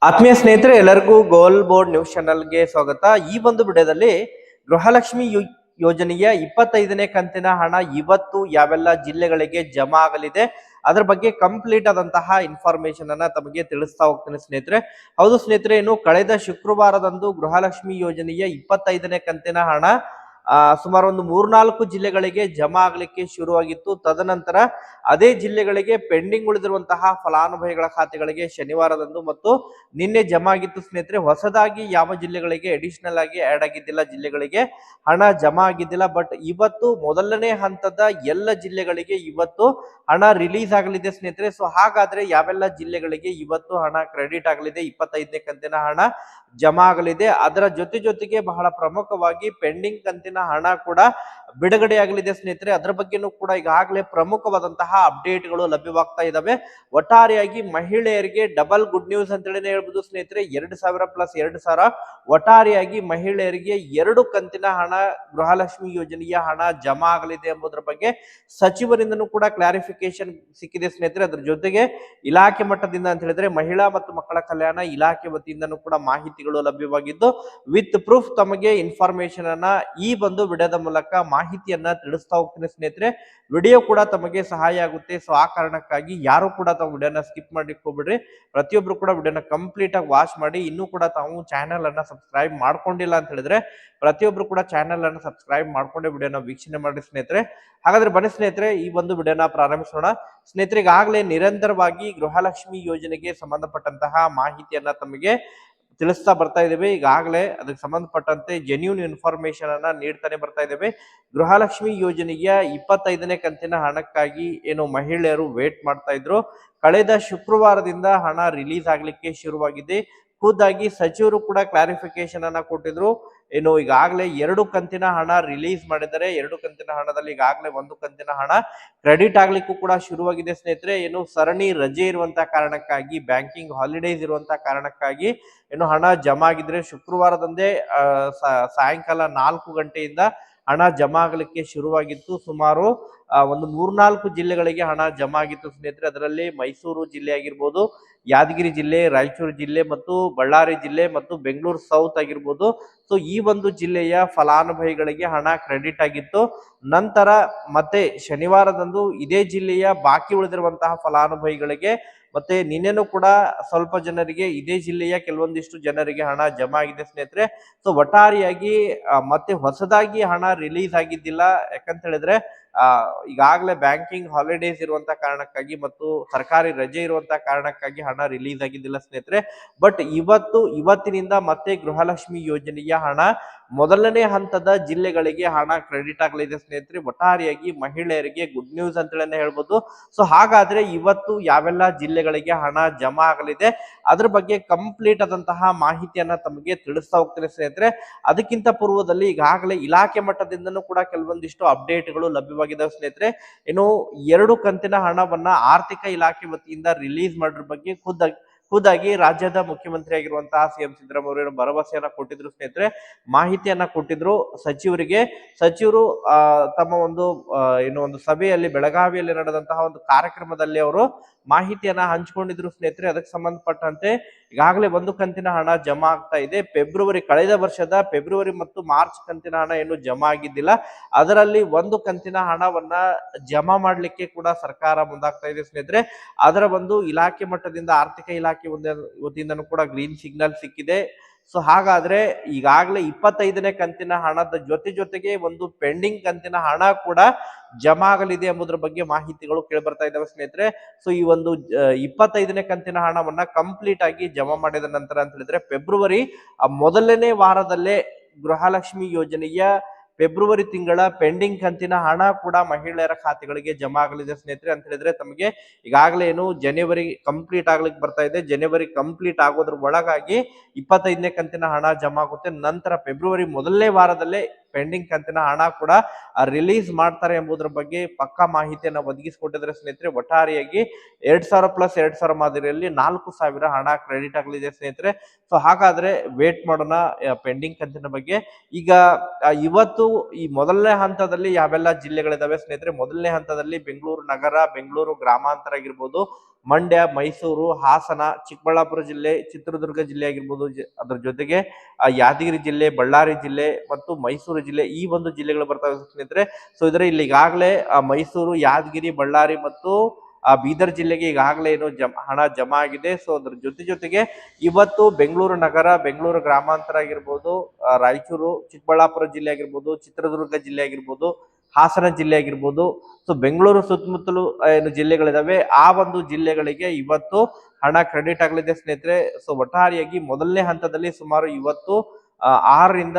ಆತ್ಮೀಯ ಸ್ನೇಹಿತರೆ, ಎಲ್ಲರಿಗೂ ಗೋಲ್ ಬೋರ್ಡ್ ನ್ಯೂಸ್ ಚಾನಲ್ಗೆ ಸ್ವಾಗತ. ಈ ಒಂದು ವಿಡಿಯೋದಲ್ಲಿ ಗೃಹಲಕ್ಷ್ಮಿ ಯೋಜನೆಯ 25ನೇ ಕಂತಿನ ಹಣ ಇವತ್ತು ಯಾವೆಲ್ಲ ಜಿಲ್ಲೆಗಳಿಗೆ ಜಮಾ ಆಗಲಿದೆ ಅದರ ಬಗ್ಗೆ ಕಂಪ್ಲೀಟ್ ಆದಂತಹ ಇನ್ಫಾರ್ಮೇಶನ್ ಅನ್ನ ತಮಗೆ ತಿಳಿಸ್ತಾ ಹೋಗ್ತೇನೆ ಸ್ನೇಹಿತರೆ. ಹೌದು ಸ್ನೇಹಿತರೆ, ಇನ್ನು ಕಳೆದ ಶುಕ್ರವಾರದಂದು ಗೃಹಲಕ್ಷ್ಮಿ ಯೋಜನೆಯ 25ನೇ ಕಂತಿನ ಹಣ ಸುಮಾರು ಒಂದು 3-4 ಜಿಲ್ಲೆಗಳಿಗೆ ಜಮಾ ಆಗ್ಲಿಕ್ಕೆ ಶುರುವಾಗಿತ್ತು. ತದನಂತರ ಅದೇ ಜಿಲ್ಲೆಗಳಿಗೆ ಪೆಂಡಿಂಗ್ ಉಳಿದಿರುವಂತಹ ಫಲಾನುಭವಿಗಳ ಖಾತೆಗಳಿಗೆ ಶನಿವಾರದಂದು ಮತ್ತು ನಿನ್ನೆ ಜಮಾ ಆಗಿತ್ತು ಸ್ನೇಹಿತರೆ. ಹೊಸದಾಗಿ ಯಾವ ಜಿಲ್ಲೆಗಳಿಗೆ ಅಡಿಷನಲ್ ಆಗಿ ಆಡ್ ಆಗಿದ್ದಿಲ್ಲ, ಜಿಲ್ಲೆಗಳಿಗೆ ಹಣ ಜಮಾ ಆಗಿದ್ದಿಲ್ಲ. ಬಟ್ ಇವತ್ತು ಮೊದಲನೇ ಹಂತದ ಎಲ್ಲ ಜಿಲ್ಲೆಗಳಿಗೆ ಇವತ್ತು ಹಣ ರಿಲೀಸ್ ಆಗಲಿದೆ ಸ್ನೇಹಿತರೆ. ಸೊ ಹಾಗಾದ್ರೆ ಯಾವೆಲ್ಲ ಜಿಲ್ಲೆಗಳಿಗೆ ಇವತ್ತು ಹಣ ಕ್ರೆಡಿಟ್ ಆಗಲಿದೆ, 25ನೇ ಕಂತಿನ ಹಣ ಜಮಾ ಆಗಲಿದೆ, ಅದರ ಜೊತೆಗೆ ಬಹಳ ಪ್ರಮುಖವಾಗಿ ಪೆಂಡಿಂಗ್ ಕಂತಿನ ಹಣ ಕೂಡ ಬಿಡುಗಡೆ ಆಗಲಿದೆ ಸ್ನೇಹಿತರೆ. ಅದರ ಬಗ್ಗೆನೂ ಕೂಡ ಈಗಾಗಲೇ ಪ್ರಮುಖವಾದಂತಹ ಅಪ್ಡೇಟ್ಗಳು ಲಭ್ಯವಾಗ್ತಾ ಇದಾವೆ. ಒಟ್ಟಾರೆಯಾಗಿ ಮಹಿಳೆಯರಿಗೆ ಡಬಲ್ ಗುಡ್ ನ್ಯೂಸ್ ಅಂತ ಹೇಳಿ ಹೇಳ್ಬೋದು ಸ್ನೇಹಿತರೆ. 2,000 ಪ್ಲಸ್ 2,000 ಒಟ್ಟಾರೆಯಾಗಿ ಮಹಿಳೆಯರಿಗೆ 2 ಕಂತಿನ ಹಣ, ಗೃಹಲಕ್ಷ್ಮಿ ಯೋಜನೆಯ ಹಣ ಜಮಾ ಆಗಲಿದೆ ಎಂಬುದರ ಬಗ್ಗೆ ಸಚಿವರಿಂದನೂ ಕೂಡ ಕ್ಲಾರಿಫಿಕೇಶನ್ ಸಿಕ್ಕಿದೆ ಸ್ನೇಹಿತರೆ. ಅದ್ರ ಜೊತೆಗೆ ಇಲಾಖೆ ಮಟ್ಟದಿಂದ ಅಂತ ಹೇಳಿದ್ರೆ ಮಹಿಳಾ ಮತ್ತು ಮಕ್ಕಳ ಕಲ್ಯಾಣ ಇಲಾಖೆ ವತಿಯಿಂದನೂ ಕೂಡ ಮಾಹಿತಿಗಳು ಲಭ್ಯವಾಗಿದ್ದು, ವಿತ್ ಪ್ರೂಫ್ ತಮಗೆ ಇನ್ಫಾರ್ಮೇಶನ್ ಅನ್ನ ಈ ಒಂದು ವಿಡಿಯೋದ ಮೂಲಕ ಮಾಹಿತಿಯನ್ನ ತಿಳಿಸ್ತಾ ಹೋಗ್ತೀನಿ ಸ್ನೇಹಿತರೆ. ವಿಡಿಯೋ ಕೂಡ ತಮಗೆ ಸಹಾಯ ಆಗುತ್ತೆ. ಸೊ ಆ ಕಾರಣಕ್ಕಾಗಿ ಯಾರು ಕೂಡ ತಾವು ವಿಡಿಯೋನ ಸ್ಕಿಪ್ ಮಾಡ್ಲಿಕ್ಕೆ ಹೋಗ್ಬಿಡ್ರಿ. ಪ್ರತಿಯೊಬ್ರು ಕೂಡ ವಿಡಿಯೋನ ಕಂಪ್ಲೀಟ್ ಆಗಿ ವಾಚ್ ಮಾಡಿ. ಇನ್ನೂ ಕೂಡ ತಾವು ಚಾನೆಲ್ ಅನ್ನ ಸಬ್ಸ್ಕ್ರೈಬ್ ಮಾಡ್ಕೊಂಡಿಲ್ಲ ಅಂತ ಹೇಳಿದ್ರೆ ಪ್ರತಿಯೊಬ್ರು ಕೂಡ ಚಾನೆಲ್ ಅನ್ನು ಸಬ್ಸ್ಕ್ರೈಬ್ ಮಾಡ್ಕೊಂಡೆ ವಿಡಿಯೋನ ವೀಕ್ಷಣೆ ಮಾಡಿ ಸ್ನೇಹಿತರೆ. ಹಾಗಾದ್ರೆ ಬನ್ನಿ ಸ್ನೇಹಿತರೆ, ಈ ಒಂದು ವಿಡಿಯೋನ ಪ್ರಾರಂಭಿಸೋಣ. ಸ್ನೇಹಿತರೆ, ಈಗಾಗಲೇ ನಿರಂತರವಾಗಿ ಗೃಹಲಕ್ಷ್ಮಿ ಯೋಜನೆಗೆ ಸಂಬಂಧಪಟ್ಟಂತಹ ಮಾಹಿತಿಯನ್ನ ತಮಗೆ ತಿಳಿಸ್ತಾ ಬರ್ತಾ ಇದ್ದೇವೆ. ಈಗಾಗಲೇ ಅದಕ್ಕೆ ಸಂಬಂಧಪಟ್ಟಂತೆ ಜೆನ್ಯೂನ್ ಇನ್ಫಾರ್ಮೇಶನ್ ಅನ್ನ ನೀಡ್ತಾನೆ ಬರ್ತಾ ಇದ್ದೇವೆ. ಗೃಹಲಕ್ಷ್ಮಿ ಯೋಜನೆಯ 25ನೇ ಕಂತಿನ ಹಣಕ್ಕಾಗಿ ಏನು ಮಹಿಳೆಯರು ವೇಟ್ ಮಾಡ್ತಾ ಇದ್ರು, ಕಳೆದ ಶುಕ್ರವಾರದಿಂದ ಹಣ ರಿಲೀಸ್ ಆಗ್ಲಿಕ್ಕೆ ಶುರುವಾಗಿದೆ. ಖುದ್ದಾಗಿ ಸಚಿವರು ಕೂಡ ಕ್ಲಾರಿಫಿಕೇಶನ್ ಅನ್ನ ಕೊಟ್ಟಿದ್ರು. ಏನು ಈಗಾಗಲೇ 2 ಕಂತಿನ ಹಣ ರಿಲೀಸ್ ಮಾಡಿದರೆ 2 ಕಂತಿನ ಹಣದಲ್ಲಿ ಈಗಾಗಲೇ 1 ಕಂತಿನ ಹಣ ಕ್ರೆಡಿಟ್ ಆಗ್ಲಿಕ್ಕೂ ಕೂಡ ಶುರುವಾಗಿದೆ ಸ್ನೇಹಿತರೆ. ಏನು ಸರಣಿ ರಜೆ ಇರುವಂತಹ ಕಾರಣಕ್ಕಾಗಿ, ಬ್ಯಾಂಕಿಂಗ್ ಹಾಲಿಡೇಸ್ ಇರುವಂತಹ ಕಾರಣಕ್ಕಾಗಿ ಏನು ಹಣ ಜಮಾ ಆಗಿದ್ರೆ ಶುಕ್ರವಾರದಂದೇ ಸಾಯಂಕಾಲ 4 ಗಂಟೆಯಿಂದ ಹಣ ಜಮಾ ಆಗಲಿಕ್ಕೆ ಶುರುವಾಗಿತ್ತು. ಸುಮಾರು ಒಂದು 3-4 ಜಿಲ್ಲೆಗಳಿಗೆ ಹಣ ಜಮಾ ಆಗಿತ್ತು ಸ್ನೇಹಿತರೆ. ಅದರಲ್ಲಿ ಮೈಸೂರು ಜಿಲ್ಲೆ ಆಗಿರ್ಬೋದು, ಯಾದಗಿರಿ ಜಿಲ್ಲೆ, ರಾಯಚೂರು ಜಿಲ್ಲೆ ಮತ್ತು ಬಳ್ಳಾರಿ ಜಿಲ್ಲೆ ಮತ್ತು ಬೆಂಗಳೂರು ಸೌತ್ ಆಗಿರ್ಬೋದು. ಸೊ ಈ ಒಂದು ಜಿಲ್ಲೆಯ ಫಲಾನುಭವಿಗಳಿಗೆ ಹಣ ಕ್ರೆಡಿಟ್ ಆಗಿತ್ತು. ನಂತರ ಮತ್ತೆ ಶನಿವಾರದಂದು ಇದೇ ಜಿಲ್ಲೆಯ ಬಾಕಿ ಉಳಿದಿರುವಂತಹ ಫಲಾನುಭವಿಗಳಿಗೆ ಮತ್ತೆ ನಿನ್ನೆನೂ ಕೂಡ ಸ್ವಲ್ಪ ಜನರಿಗೆ, ಇದೇ ಜಿಲ್ಲೆಯ ಕೆಲವೊಂದಿಷ್ಟು ಜನರಿಗೆ ಹಣ ಜಮಾ ಆಗಿದೆ ಸ್ನೇಹಿತರೆ. ಸೊ ಒಟ್ಟಾರೆಯಾಗಿ ಮತ್ತೆ ಹೊಸದಾಗಿ ಹಣ ರಿಲೀಸ್ ಆಗಿದ್ದಿಲ್ಲ. ಯಾಕಂತ ಹೇಳಿದ್ರೆ ಈಗಾಗಲೇ ಬ್ಯಾಂಕಿಂಗ್ ಹಾಲಿಡೇಸ್ ಇರುವಂತಹ ಕಾರಣಕ್ಕಾಗಿ ಮತ್ತು ಸರ್ಕಾರಿ ರಜೆ ಇರುವಂತಹ ಕಾರಣಕ್ಕಾಗಿ ಹಣ ರಿಲೀಸ್ ಆಗಿದ್ದಿಲ್ಲ ಸ್ನೇಹಿತರೆ. ಬಟ್ ಇವತ್ತಿನಿಂದ ಮತ್ತೆ ಗೃಹಲಕ್ಷ್ಮಿ ಯೋಜನೆಯ ಹಣ ಮೊದಲನೇ ಹಂತದ ಜಿಲ್ಲೆಗಳಿಗೆ ಹಣ ಕ್ರೆಡಿಟ್ ಆಗಲಿದೆ ಸ್ನೇಹಿತರೆ. ಒಟ್ಟಾರೆಯಾಗಿ ಮಹಿಳೆಯರಿಗೆ ಗುಡ್ ನ್ಯೂಸ್ ಅಂತೇಳಿ ಹೇಳ್ಬೋದು. ಸೊ ಹಾಗಾದ್ರೆ ಇವತ್ತು ಯಾವೆಲ್ಲ ಜಿಲ್ಲೆಗಳಿಗೆ ಹಣ ಜಮಾ ಆಗಲಿದೆ ಅದ್ರ ಬಗ್ಗೆ ಕಂಪ್ಲೀಟ್ ಆದಂತಹ ಮಾಹಿತಿಯನ್ನ ತಮಗೆ ತಿಳಿಸ್ತಾ ಹೋಗ್ತೇನೆ ಸ್ನೇಹಿತರೆ. ಅದಕ್ಕಿಂತ ಪೂರ್ವದಲ್ಲಿ ಈಗಾಗಲೇ ಇಲಾಖೆ ಮಟ್ಟದಿಂದನೂ ಕೂಡ ಕೆಲವೊಂದಿಷ್ಟು ಅಪ್ಡೇಟ್ಗಳು ಲಭ್ಯವಾಗಿದ್ದಾವೆ ಸ್ನೇಹಿತರೆ. ಇನ್ನು 2 ಕಂತಿನ ಹಣವನ್ನ ಆರ್ಥಿಕ ಇಲಾಖೆ ವತಿಯಿಂದ ರಿಲೀಸ್ ಮಾಡಿರೋ ಬಗ್ಗೆ ಖುದ್ದಾಗಿ ರಾಜ್ಯದ ಮುಖ್ಯಮಂತ್ರಿ ಆಗಿರುವಂತಹ ಸಿಎಂ ಸಿದ್ದರಾಮಯ್ಯ ಭರವಸೆಯನ್ನ ಕೊಟ್ಟಿದ್ರು ಸ್ನೇಹಿತರೆ, ಮಾಹಿತಿಯನ್ನ ಕೊಟ್ಟಿದ್ರು ಸಚಿವರಿಗೆ. ಸಚಿವರು ತಮ್ಮ ಒಂದು ಸಭೆಯಲ್ಲಿ ಬೆಳಗಾವಿಯಲ್ಲಿ ನಡೆದಂತಹ ಒಂದು ಕಾರ್ಯಕ್ರಮದಲ್ಲಿ ಅವರು ಮಾಹಿತಿಯನ್ನ ಹಂಚಿಕೊಂಡಿದ್ರು ಸ್ನೇಹಿತರೆ. ಅದಕ್ಕೆ ಸಂಬಂಧಪಟ್ಟಂತೆ ಈಗಾಗಲೇ 1 ಕಂತಿನ ಹಣ ಜಮಾ ಆಗ್ತಾ ಇದೆ. ಕಳೆದ ವರ್ಷದ ಫೆಬ್ರವರಿ ಮತ್ತು ಮಾರ್ಚ್ ಕಂತಿನ ಹಣ ಏನು ಜಮಾ ಆಗಿದ್ದಿಲ್ಲ, ಅದರಲ್ಲಿ 1 ಕಂತಿನ ಹಣವನ್ನ ಜಮಾ ಮಾಡ್ಲಿಕ್ಕೆ ಕೂಡ ಸರ್ಕಾರ ಮುಂದಾಗ್ತಾ ಇದೆ ಸ್ನೇಹಿತರೆ. ಅದರ ಒಂದು ಇಲಾಖೆ ಮಟ್ಟದಿಂದ, ಆರ್ಥಿಕ ಇಲಾಖೆ ವತಿಯಿಂದನೂ ಕೂಡ ಗ್ರೀನ್ ಸಿಗ್ನಲ್ ಸಿಕ್ಕಿದೆ. ಸೊ ಹಾಗಾದ್ರೆ ಈಗಾಗಲೇ 25ನೇ ಕಂತಿನ ಹಣದ ಜೊತೆಗೆ ಒಂದು ಪೆಂಡಿಂಗ್ ಕಂತಿನ ಹಣ ಕೂಡ ಜಮಾ ಆಗಲಿದೆ ಎಂಬುದರ ಬಗ್ಗೆ ಮಾಹಿತಿಗಳು ಕೇಳಿಬರ್ತಾ ಇದ್ದಾವೆ ಸ್ನೇಹಿತರೆ. ಸೊ ಈ ಒಂದು 25ನೇ ಕಂತಿನ ಹಣವನ್ನ ಕಂಪ್ಲೀಟ್ ಆಗಿ ಜಮಾ ಮಾಡಿದ ನಂತರ ಅಂತ ಹೇಳಿದ್ರೆ ಫೆಬ್ರವರಿ ಮೊದಲನೇ ವಾರದಲ್ಲೇ ಗೃಹಲಕ್ಷ್ಮಿ ಯೋಜನೆಯ ಫೆಬ್ರವರಿ ತಿಂಗಳ ಪೆಂಡಿಂಗ್ ಕಂತಿನ ಹಣ ಕೂಡ ಮಹಿಳೆಯರ ಖಾತೆಗಳಿಗೆ ಜಮಾ ಆಗಲಿದೆ ಸ್ನೇಹಿತರೆ. ಅಂತ ಹೇಳಿದ್ರೆ ತಮಗೆ ಈಗಾಗಲೇ ಏನು ಜನವರಿ ಕಂಪ್ಲೀಟ್ ಆಗ್ಲಿಕ್ಕೆ ಬರ್ತಾ ಇದೆ. ಜನವರಿ ಕಂಪ್ಲೀಟ್ ಆಗೋದ್ರ ಒಳಗಾಗಿ 25ನೇ ಕಂತಿನ ಹಣ ಜಮಾ ಆಗುತ್ತೆ. ನಂತರ ಫೆಬ್ರವರಿ ಮೊದಲನೇ ವಾರದಲ್ಲೇ ಪೆಂಡಿಂಗ್ ಕಂತಿನ ಹಣ ಕೂಡ ರಿಲೀಸ್ ಮಾಡ್ತಾರೆ ಎಂಬುದರ ಬಗ್ಗೆ ಪಕ್ಕಾ ಮಾಹಿತಿಯನ್ನು ಒದಗಿಸಿಕೊಟ್ಟಿದ್ರೆ ಸ್ನೇಹಿತರೆ. ಒಟ್ಟಾರೆಯಾಗಿ 2,000 ಪ್ಲಸ್ 2,000 ಮಾದರಿಯಲ್ಲಿ 4,000 ಹಣ ಕ್ರೆಡಿಟ್ ಆಗಲಿದೆ ಸ್ನೇಹಿತರೆ. ಸೊ ಹಾಗಾದ್ರೆ ವೇಟ್ ಮಾಡೋಣ ಪೆಂಡಿಂಗ್ ಕಂತಿನ ಬಗ್ಗೆ. ಈಗ ಇವತ್ತು ಈ ಮೊದಲನೇ ಹಂತದಲ್ಲಿ ಯಾವೆಲ್ಲ ಜಿಲ್ಲೆಗಳಿದಾವೆ ಸ್ನೇಹಿತರೆ? ಮೊದಲನೇ ಹಂತದಲ್ಲಿ ಬೆಂಗಳೂರು ನಗರ, ಬೆಂಗಳೂರು ಗ್ರಾಮಾಂತರ ಆಗಿರ್ಬೋದು, ಮಂಡ್ಯ, ಮೈಸೂರು, ಹಾಸನ, ಚಿಕ್ಕಬಳ್ಳಾಪುರ ಜಿಲ್ಲೆ, ಚಿತ್ರದುರ್ಗ ಜಿಲ್ಲೆ ಆಗಿರ್ಬೋದು, ಅದ್ರ ಜೊತೆಗೆ ಯಾದಗಿರಿ ಜಿಲ್ಲೆ, ಬಳ್ಳಾರಿ ಜಿಲ್ಲೆ ಮತ್ತು ಮೈಸೂರು ಜಿಲ್ಲೆ, ಈ ಒಂದು ಜಿಲ್ಲೆಗಳು ಬರ್ತಾವೆ ಸ್ನೇಹಿತರೆ. ಸೊ ಇದರ ಇಲ್ಲಿ ಈಗಾಗಲೇ ಮೈಸೂರು, ಯಾದಗಿರಿ, ಬಳ್ಳಾರಿ ಮತ್ತು ಬೀದರ್ ಜಿಲ್ಲೆಗೆ ಈಗಾಗಲೇ ಏನು ಹಣ ಜಮಾ ಆಗಿದೆ. ಸೊ ಅದ್ರ ಜೊತೆಗೆ ಇವತ್ತು ಬೆಂಗಳೂರು ನಗರ, ಬೆಂಗಳೂರು ಗ್ರಾಮಾಂತರ ಆಗಿರ್ಬೋದು, ರಾಯಚೂರು, ಚಿಕ್ಕಬಳ್ಳಾಪುರ ಜಿಲ್ಲೆ ಆಗಿರ್ಬೋದು, ಚಿತ್ರದುರ್ಗ ಜಿಲ್ಲೆ ಆಗಿರ್ಬೋದು, ಹಾಸನ ಜಿಲ್ಲೆ ಆಗಿರ್ಬೋದು, ಸೊ ಬೆಂಗಳೂರು ಸುತ್ತಮುತ್ತಲು ಏನು ಜಿಲ್ಲೆಗಳಿದಾವೆ ಆ ಒಂದು ಜಿಲ್ಲೆಗಳಿಗೆ ಇವತ್ತು ಹಣ ಕ್ರೆಡಿಟ್ ಆಗಲಿದೆ ಸ್ನೇಹಿತರೆ. ಸೊ ಒಟ್ಟಾರೆಯಾಗಿ ಮೊದಲನೇ ಹಂತದಲ್ಲಿ ಸುಮಾರು ಇವತ್ತು 6ರಿಂದ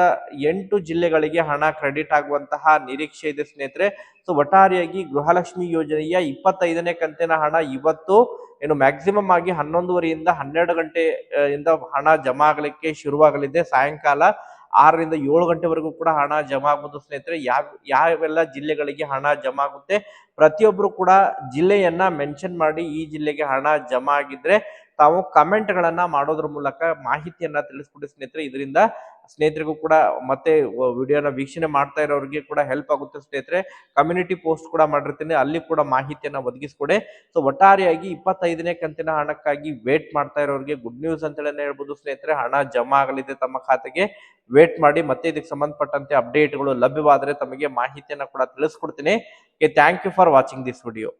8 ಜಿಲ್ಲೆಗಳಿಗೆ ಹಣ ಕ್ರೆಡಿಟ್ ಆಗುವಂತಹ ನಿರೀಕ್ಷೆ ಇದೆ ಸ್ನೇಹಿತರೆ. ಸೊ ಒಟ್ಟಾರೆಯಾಗಿ ಗೃಹಲಕ್ಷ್ಮಿ ಯೋಜನೆಯ 25ನೇ ಕಂತಿನ ಹಣ ಇವತ್ತು ಏನು ಮ್ಯಾಕ್ಸಿಮಮ್ ಆಗಿ 11:30ಯಿಂದ 12 ಗಂಟೆ ಇಂದ ಹಣ ಜಮಾ ಆಗಲಿಕ್ಕೆ ಶುರುವಾಗಲಿದೆ. ಸಾಯಂಕಾಲ 6ರಿಂದ 7 ಗಂಟೆವರೆಗೂ ಕೂಡ ಹಣ ಜಮಾ ಆಗುವುದು ಸ್ನೇಹಿತರೆ. ಯಾವೆಲ್ಲ ಜಿಲ್ಲೆಗಳಿಗೆ ಹಣ ಜಮಾ ಆಗುತ್ತೆ ಪ್ರತಿಯೊಬ್ರು ಕೂಡ ಜಿಲ್ಲೆಯನ್ನ ಮೆನ್ಷನ್ ಮಾಡಿ ಈ ಜಿಲ್ಲೆಗೆ ಹಣ ಜಮಾ ಆಗಿದ್ರೆ ತಾವು ಕಮೆಂಟ್ ಗಳನ್ನ ಮಾಡೋದ್ರ ಮೂಲಕ ಮಾಹಿತಿಯನ್ನ ತಿಳಿಸ್ಕೊಡಿ ಸ್ನೇಹಿತರೆ. ಇದರಿಂದ ಸ್ನೇಹಿತರಿಗೂ ಕೂಡ ಮತ್ತೆ ವಿಡಿಯೋನ ವೀಕ್ಷಣೆ ಮಾಡ್ತಾ ಇರೋರಿಗೆ ಕೂಡ ಹೆಲ್ಪ್ ಆಗುತ್ತೆ ಸ್ನೇಹಿತರೆ. ಕಮ್ಯುನಿಟಿ ಪೋಸ್ಟ್ ಕೂಡ ಮಾಡಿರ್ತೀನಿ, ಅಲ್ಲಿ ಕೂಡ ಮಾಹಿತಿಯನ್ನ ಒದಗಿಸ್ಕೊಡೆ. ಸೊ ಒಟ್ಟಾರೆಯಾಗಿ 25ನೇ ಕಂತಿನ ಹಣಕ್ಕಾಗಿ ವೇಟ್ ಮಾಡ್ತಾ ಇರೋರಿಗೆ ಗುಡ್ ನ್ಯೂಸ್ ಅಂತ ಹೇಳ್ಬೋದು ಸ್ನೇಹಿತರೆ. ಹಣ ಜಮಾ ಆಗಲಿದೆ ತಮ್ಮ ಖಾತೆಗೆ. ವೇಟ್ ಮಾಡಿ, ಮತ್ತೆ ಇದಕ್ಕೆ ಸಂಬಂಧಪಟ್ಟಂತೆ ಅಪ್ಡೇಟ್ಗಳು ಲಭ್ಯವಾದರೆ ತಮಗೆ ಮಾಹಿತಿಯನ್ನ ಕೂಡ ತಿಳಿಸ್ಕೊಡ್ತೀನಿ. Thank you for watching this video.